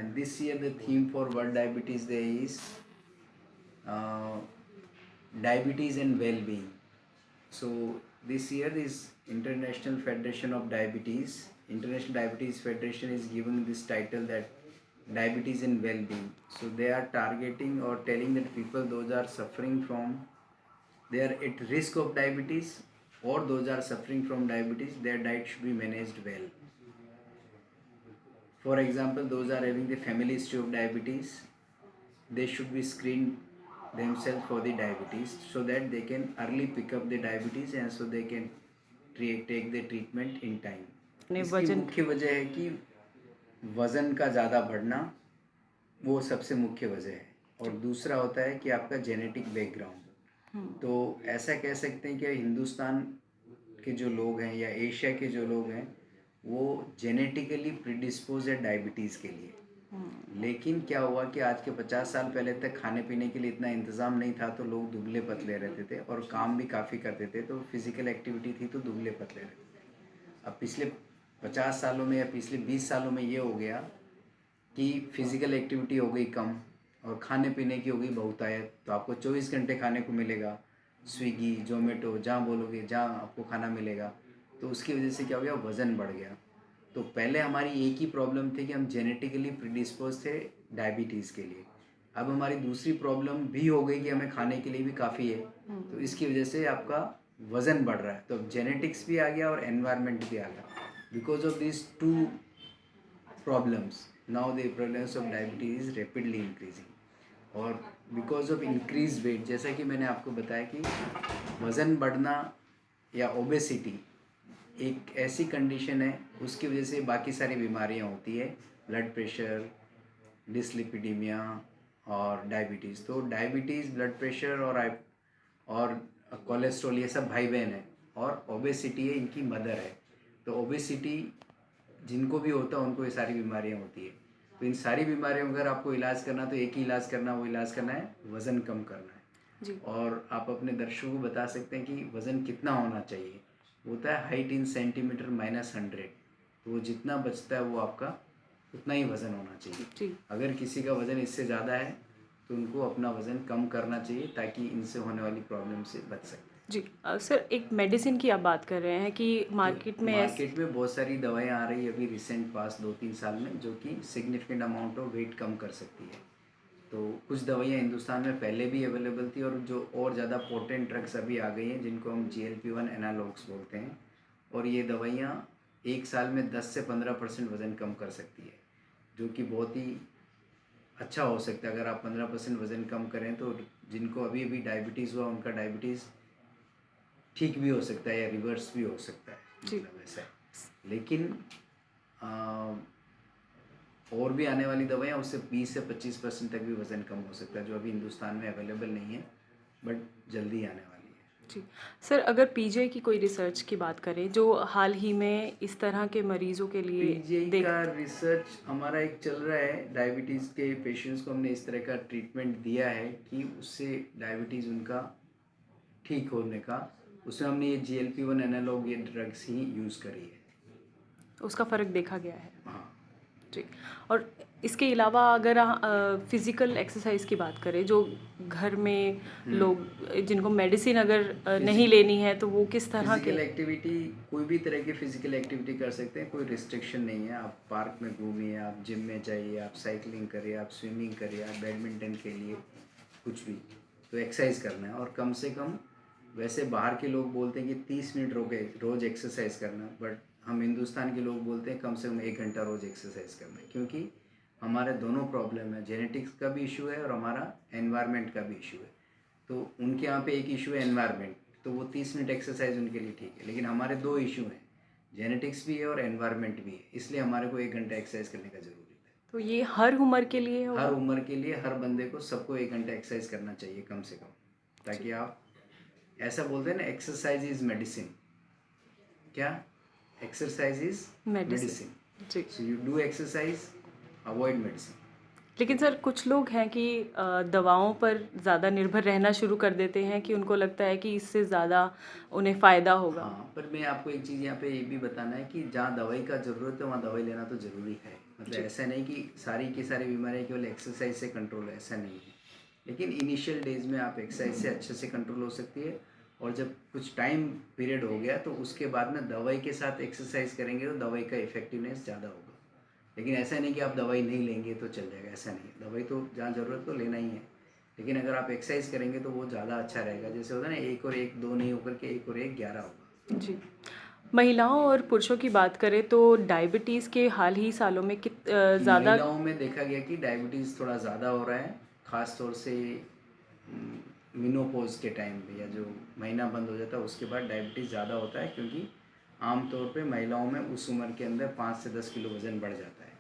and this year the theme for World Diabetes Day is uh, diabetes and well-being. So this year is International Federation of Diabetes. International Diabetes Federation is giving this title that diabetes and well-being. So they are targeting or telling that people those are suffering from, they are at risk of diabetes, or those are suffering from diabetes, their diet should be managed well. For example, those are having the family history of diabetes, they should be screened themselves for the diabetes so that they can early pick up the diabetes and so they can take the treatment in time. इसकी मुख्य वजह है कि वज़न का ज़्यादा बढ़ना, वो सबसे मुख्य वजह है, और दूसरा होता है कि आपका जेनेटिक बैकग्राउंड। तो ऐसा कह सकते हैं कि हिंदुस्तान के जो लोग हैं या एशिया के जो लोग हैं वो जेनेटिकली प्रीडिस्पोज है डायबिटीज़ के लिए। लेकिन क्या हुआ कि आज के 50 साल पहले तक खाने पीने के लिए इतना इंतज़ाम नहीं था, तो लोग दुबले पतले रहते थे और काम भी काफ़ी करते थे, तो फिज़िकल एक्टिविटी थी तो दुबले पतले रहते थे। अब पिछले 50 सालों में या पिछले 20 सालों में ये हो गया कि फिज़िकल एक्टिविटी हो गई कम और खाने पीने की हो गई बहुतायत। तो आपको 24 घंटे खाने को मिलेगा, स्विगी, जोमेटो, जहाँ बोलोगे जहाँ आपको खाना मिलेगा। तो उसकी वजह से क्या हो गया, वज़न बढ़ गया। तो पहले हमारी एक ही प्रॉब्लम थी कि हम जेनेटिकली प्रीडिस्पोज थे डायबिटीज़ के लिए। अब हमारी दूसरी प्रॉब्लम भी हो गई कि हमें खाने के लिए भी काफ़ी है, तो इसकी वजह से आपका वज़न बढ़ रहा है। तो अब जेनेटिक्स भी आ गया और एनवायरनमेंट भी आ गया। Because of this two problems now the prevalence of diabetes is rapidly increasing. और बिकॉज ऑफ इंक्रीज वेट, जैसा कि मैंने आपको बताया कि वज़न बढ़ना या ओबेसिटी एक ऐसी कंडीशन है, उसकी वजह से बाकी सारी बीमारियां होती है, ब्लड प्रेशर, डिसलिपिडीमिया और डायबिटीज़। तो डायबिटीज़, ब्लड प्रेशर और कोलेस्ट्रॉल ये सब भाई बहन है, और ओबेसिटी है इनकी मदर है। तो ओबेसिटी जिनको भी होता है उनको ये सारी बीमारियां होती है। तो इन सारी बीमारियों अगर आपको इलाज करना तो एक ही इलाज करना, वो इलाज करना है वज़न कम करना है जी। और आप अपने दर्शकों को बता सकते हैं कि वज़न कितना होना चाहिए। होता है हाइट इन सेंटीमीटर -100, तो वो जितना बचता है वो आपका उतना ही वज़न होना चाहिए जी। अगर किसी का वज़न इससे ज़्यादा है तो उनको अपना वज़न कम करना चाहिए ताकि इनसे होने वाली प्रॉब्लम से बच सके जी। सर, एक मेडिसिन की आप बात कर रहे हैं कि मार्केट में बहुत सारी दवाइयाँ आ रही है अभी रिसेंट पास 2-3 साल में, जो कि सिग्निफिकेंट अमाउंट ऑफ वेट कम कर सकती है। तो कुछ दवाइयाँ हिंदुस्तान में पहले भी अवेलेबल थी, और जो और ज़्यादा पोटेंट ड्रग्स अभी आ गई हैं जिनको हम GLP-1 एनालॉग्स बोलते हैं, और ये दवाइयाँ एक साल में 10 से 15% वज़न कम कर सकती है, जो कि बहुत ही अच्छा हो सकता है। अगर आप 15% वज़न कम करें तो जिनको अभी अभी डायबिटीज़ हुआ उनका डायबिटीज़ ठीक भी हो सकता है या रिवर्स भी हो सकता है, मतलब ऐसा है। लेकिन और भी आने वाली दवाइयाँ उससे 20 से 25% तक भी वज़न कम हो सकता है, जो अभी हिंदुस्तान में अवेलेबल नहीं है, बट जल्दी आने वाली है जी। सर, अगर पीजीआई की कोई रिसर्च की बात करें जो हाल ही में इस तरह के मरीज़ों के लिए पीजीआई का रिसर्च हमारा एक चल रहा है। डायबिटीज़ के पेशेंट्स को हमने इस तरह का ट्रीटमेंट दिया है कि उससे डायबिटीज़ उनका ठीक होने का, उसमें हमने ये GLP-1 एनालॉग ये ड्रग्स ही यूज़ करी है, उसका फ़र्क देखा गया है। हाँ जी। और इसके अलावा अगर फिज़िकल एक्सरसाइज की बात करें, जो घर में लोग जिनको मेडिसिन अगर नहीं लेनी है तो वो किस तरह फिज़िकल एक्टिविटी, कोई भी तरह की फ़िज़िकल एक्टिविटी कर सकते हैं, कोई रिस्ट्रिक्शन नहीं है। आप पार्क में घूमिए, आप जिम में जाइए, आप साइकिलिंग करिए, आप स्विमिंग करिए, आप बैडमिंटन खेलिए, कुछ भी, तो एक्सरसाइज करना है। और कम से कम, वैसे बाहर के लोग बोलते हैं कि 30 मिनट रोज़ एक्सरसाइज करना, बट हम हिंदुस्तान के लोग बोलते हैं कम से कम 1 घंटा रोज़ एक्सरसाइज करना है, क्योंकि हमारे दोनों प्रॉब्लम है, जेनेटिक्स का भी इशू है और हमारा एनवायरनमेंट का भी इशू है। तो उनके यहाँ पे एक इशू है एनवायरनमेंट, तो वो 30 मिनट एक्सरसाइज उनके लिए ठीक है, लेकिन हमारे 2 इशू हैं, जेनेटिक्स भी है और एनवायरनमेंट भी है, इसलिए हमारे को 1 घंटा एक्सरसाइज करने का ज़रूरी है। तो ये हर उम्र के लिए होगा? हर उम्र के लिए, हर बंदे को, सबको 1 घंटा एक्सरसाइज करना चाहिए कम से कम, ताकि आप, ऐसा बोलते हैं ना, एक्सरसाइज इज मेडिसिन। क्या? Exercise is medicine. So you do exercise, avoid medicine. लेकिन सर, कुछ लोग हैं कि दवाओं पर ज़्यादा निर्भर रहना शुरू कर देते हैं कि उनको लगता है कि इससे ज़्यादा उन्हें फ़ायदा होगा। हाँ, पर मैं आपको एक चीज़ यहाँ पे ये भी बताना है कि जहाँ दवाई का ज़रूरत है वहाँ दवाई लेना तो ज़रूरी है। मतलब जी। ऐसा नहीं कि सारी की सारी बीमारियाँ केवल एक्सरसाइज से कंट्रोल है, ऐसा नहीं है। लेकिन इनिशियल डेज में आप एक्सरसाइज से अच्छे से कंट्रोल हो सकती है, और जब कुछ टाइम पीरियड हो गया तो उसके बाद में दवाई के साथ एक्सरसाइज करेंगे तो दवाई का इफेक्टिवनेस ज़्यादा होगा। लेकिन ऐसा नहीं कि आप दवाई नहीं लेंगे तो चल जाएगा, ऐसा नहीं है। दवाई तो जहाँ ज़रूरत तो लेना ही है, लेकिन अगर आप एक्सरसाइज करेंगे तो वो ज़्यादा अच्छा रहेगा। जैसे होता है ना, 1 और 1 2 नहीं होकर के 1 और 1 11 होगा। जी। महिलाओं और पुरुषों की बात करें तो डायबिटीज़ के हाल ही सालों में ज़्यादा। महिलाओं में देखा गया कि डायबिटीज़ थोड़ा ज़्यादा हो रहा है, ख़ास तौर से मिनोपॉज के टाइम पे, या जो महीना बंद हो जाता है उसके बाद डायबिटीज़ ज़्यादा होता है, क्योंकि आमतौर पे महिलाओं में उस उम्र के अंदर 5 से 10 किलो वज़न बढ़ जाता है।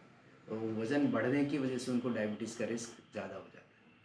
तो वज़न बढ़ने की वजह से उनको डायबिटीज़ का रिस्क ज़्यादा हो जाता है।